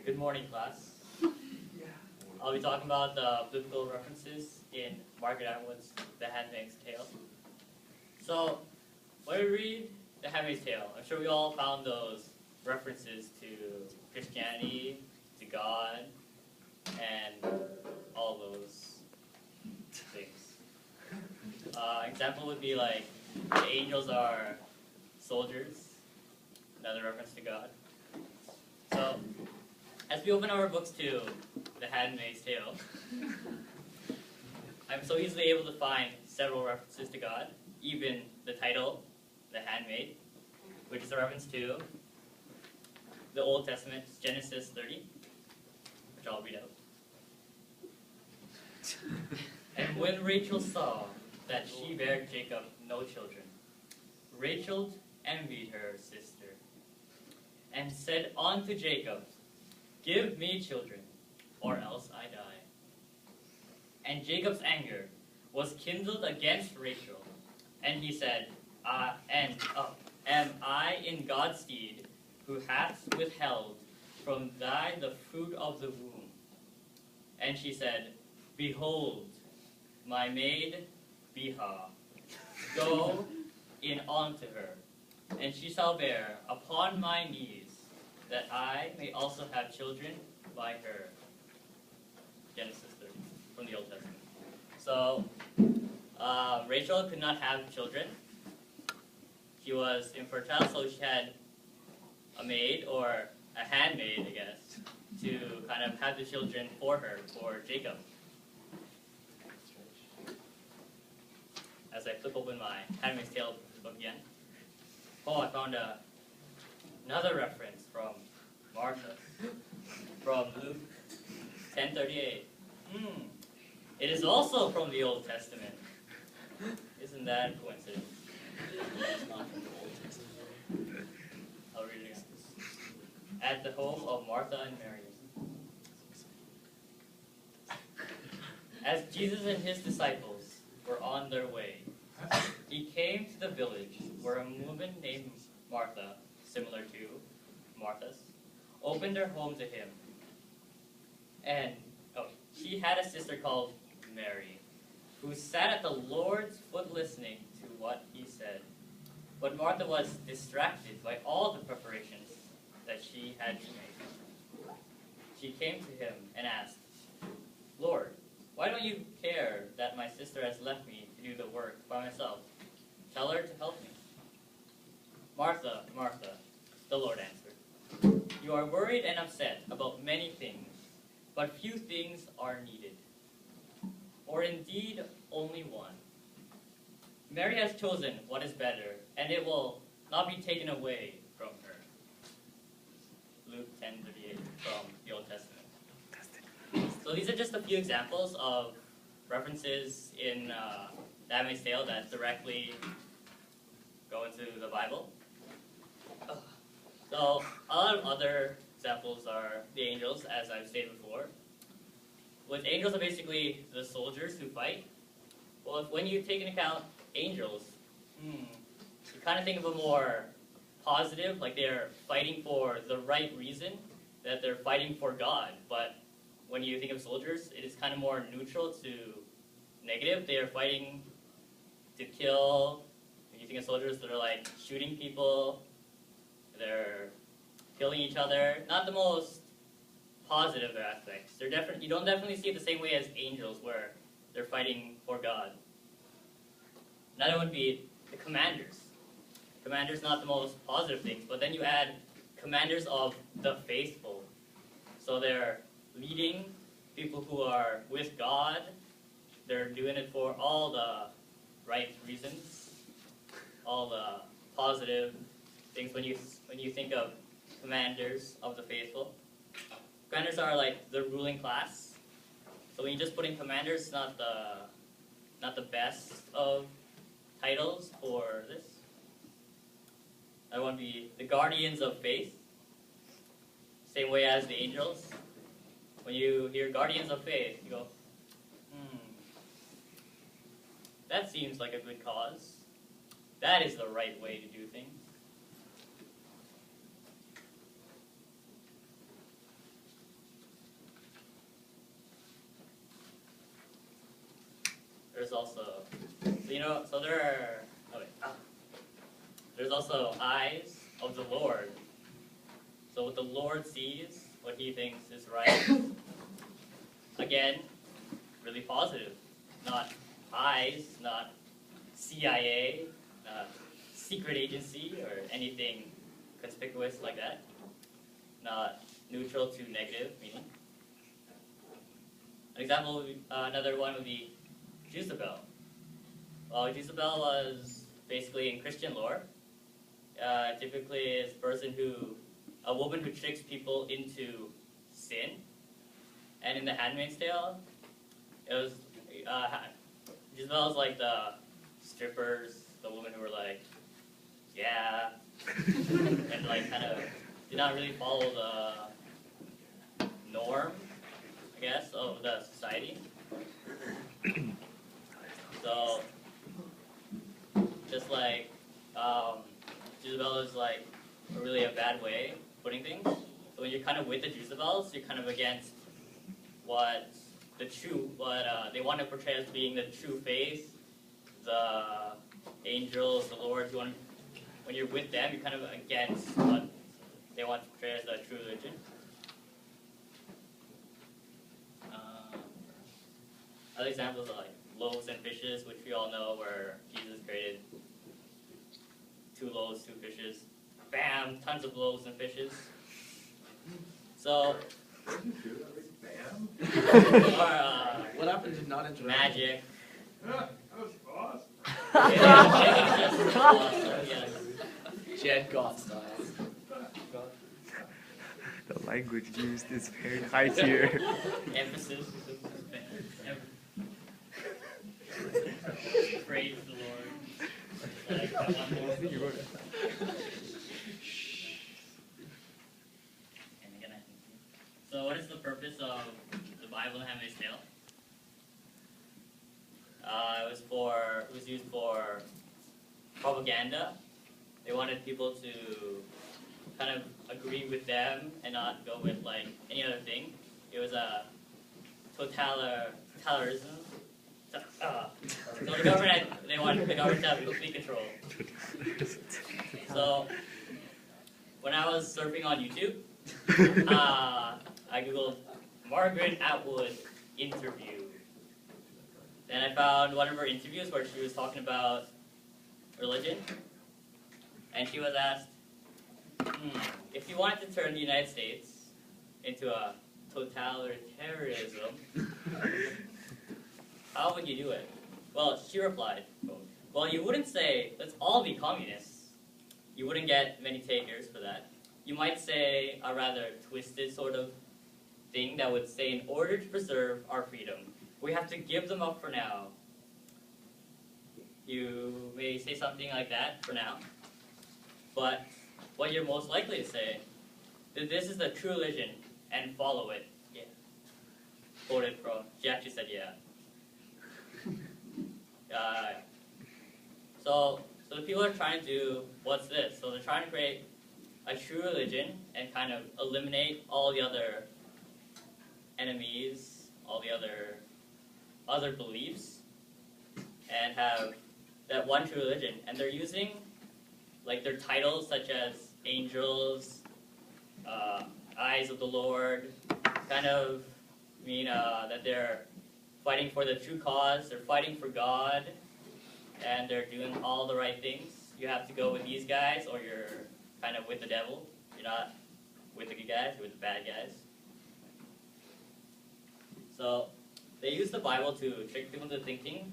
Good morning, class. I'll be talking about the biblical references in Margaret Atwood's The Handmaid's Tale. So, when we read The Handmaid's Tale, I'm sure we all found those references to Christianity, to God, and all those things. Example would be like, the angels are soldiers, another reference to God. So, as we open our books to The Handmaid's Tale, I'm so easily able to find several references to God, even the title, The Handmaid, which is a reference to the Old Testament, Genesis 30, which I'll read out. And when Rachel saw that she bare Jacob no children, Rachel envied her sister, and said unto Jacob, Give me children, or else I die. And Jacob's anger was kindled against Rachel, and he said, Am I in God's stead, who hath withheld from thee the fruit of the womb? And she said, Behold, my maid Bilhah, go in unto her, and she shall bear upon my knees, that I may also have children by her. Genesis 30, from the Old Testament. So, Rachel could not have children. She was infertile, so she had a maid, or a handmaid, I guess, to kind of have the children for her, for Jacob. As I flip open my Handmaid's Tale book again, I found another reference from Martha, from Luke 10:38. It is also from the Old Testament. Isn't that a coincidence? It's not from the Old Testament. I'll read it again. At the home of Martha and Mary. As Jesus and his disciples were on their way, he came to the village where a woman named Martha, similar to Martha's, opened her home to him. And she had a sister called Mary, who sat at the Lord's foot listening to what he said. But Martha was distracted by all the preparations that she had to make. She came to him and asked, Lord, why don't you care that my sister has left me to do the work by myself? Tell her to help me. Martha, Martha, the Lord answered, you are worried and upset about many things, but few things are needed, or indeed only one. Mary has chosen what is better, and it will not be taken away from her. Luke 10:38 from the Old Testament. So these are just a few examples of references in The Handmaid's Tale that directly go into the Bible. So a lot of other examples are the angels, as I've stated before. Which angels are basically the soldiers who fight. Well, when you take into account angels, you kind of think of a more positive, like they're fighting for the right reason, that they're fighting for God. But when you think of soldiers, it is kind of more neutral to negative. They are fighting to kill. When you think of soldiers, they're like shooting people, they're killing each other. Not the most positive aspects. You don't definitely see it the same way as angels, where they're fighting for God. Another would be the commanders. Commanders, not the most positive things, but then you add commanders of the faithful. So they're leading people who are with God. They're doing it for all the right reasons, all the positive things. When you think of commanders of the faithful, commanders are like the ruling class. So when you just put in commanders, not the best of titles for this. I want to be the guardians of faith. Same way as the angels. When you hear guardians of faith, you go, that seems like a good cause. That is the right way to do things. so there are, there's also eyes of the Lord. So what the Lord sees, what he thinks is right, again, really positive. Not eyes, not CIA, not secret agency, or anything conspicuous like that. Not neutral to negative meaning. An example, another one would be Jezebel. Well, Jezebel was basically in Christian lore. Typically, is a woman who tricks people into sin. And in The Handmaid's Tale, it was Jezebel was like the strippers, the women who were like, yeah, and like kind of did not really follow the norm, I guess, of the society. So, just like Jezebel is like really a bad way of putting things. So when you're kind of with the Jezebels, you're kind of against what they want to portray as being the true faith, the angels, the Lord. When you're with them, you're kind of against what they want to portray as the true religion. Other examples are like loaves and fishes, which we all know, where Jesus created 2 loaves, 2 fishes. Bam! Tons of loaves and fishes. So, Bam. or What happened to not interrupt? magic. That was awesome. Yeah, it's just awesome, yes. Jed God style. The language used is very high tier. Emphasis. Praise the Lord. Like, I want more. And again, so what is the purpose of the Bible and Handmaid's Tale? It was used for propaganda. They wanted people to kind of agree with them and not go with like any other thing. It was a totalitarianism. So the government, they wanted the government to have complete control. So when I was surfing on YouTube, I googled Margaret Atwood interview. Then I found one of her interviews where she was talking about religion. And she was asked, if you wanted to turn the United States into a totalitarianism, how would you do it? Well, she replied, well, you wouldn't say, let's all be communists. You wouldn't get many takers for that. You might say a rather twisted sort of thing that would say, in order to preserve our freedom, we have to give them up for now. You may say something like that for now. But what you're most likely to say is this is the true religion and follow it. Yeah. Quoted from, she actually said yeah. So the people are trying to do, what's this? So they're trying to create a true religion and kind of eliminate all the other enemies, all the other beliefs, and have that one true religion. And they're using like their titles such as angels, eyes of the Lord, kind of mean that they're fighting for the true cause, they're fighting for God, and they're doing all the right things. You have to go with these guys or you're kind of with the devil. You're not with the good guys, you're with the bad guys. So they use the Bible to trick people into thinking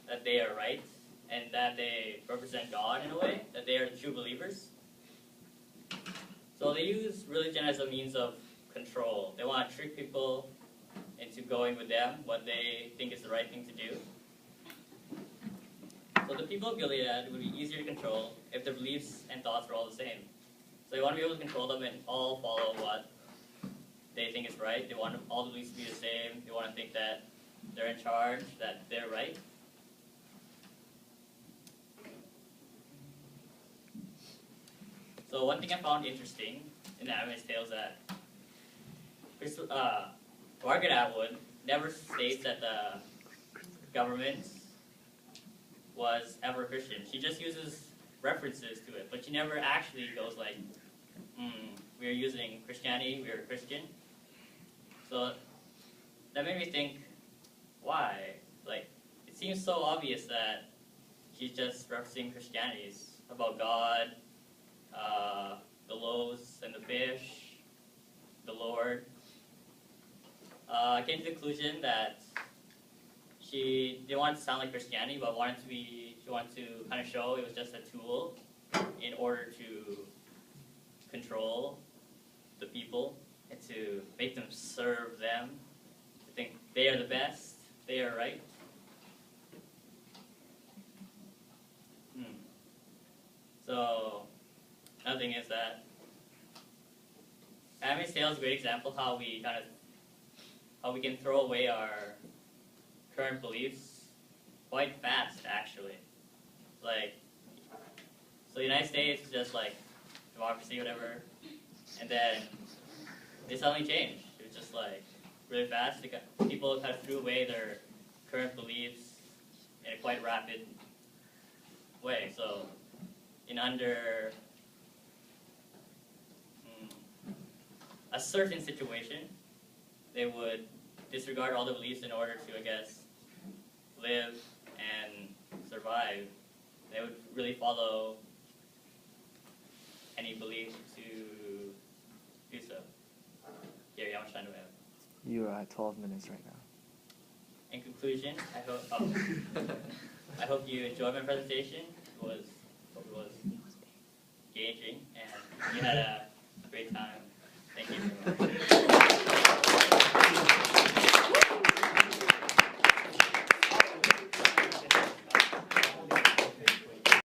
that they are right and that they represent God in a way, that they are the true believers. So they use religion as a means of control. They want to trick people into going with them, what they think is the right thing to do. So the people of Gilead would be easier to control if their beliefs and thoughts were all the same. So they want to be able to control them and all follow what they think is right. They want all the beliefs to be the same. They want to think that they're in charge, that they're right. So one thing I found interesting in the Handmaid's Tale is that Margaret Atwood never states that the government was ever Christian. She just uses references to it, but she never actually goes like, we're using Christianity, we're Christian. So that made me think, why? Like, it seems so obvious that she's just referencing Christianity. It's about God, the loaves and the fish, the Lord. I came to the conclusion that she didn't want it to sound like Christianity, but she wanted to kind of show it was just a tool in order to control the people and to make them serve them, to think they are the best, they are right. So, another thing is that Handmaid's Tale is a great example of how we can throw away our current beliefs quite fast, actually. Like, so the United States is just like democracy, whatever, and then they suddenly changed. It was just like really fast. People kind of threw away their current beliefs in a quite rapid way. So, in under a certain situation, they would disregard all the beliefs in order to, I guess, live and survive. They would really follow any belief to do so. Gary, how much time do we have? You are at 12 minutes right now. In conclusion, I hope you enjoyed my presentation. It was engaging, and you had a great time. Thank you very much.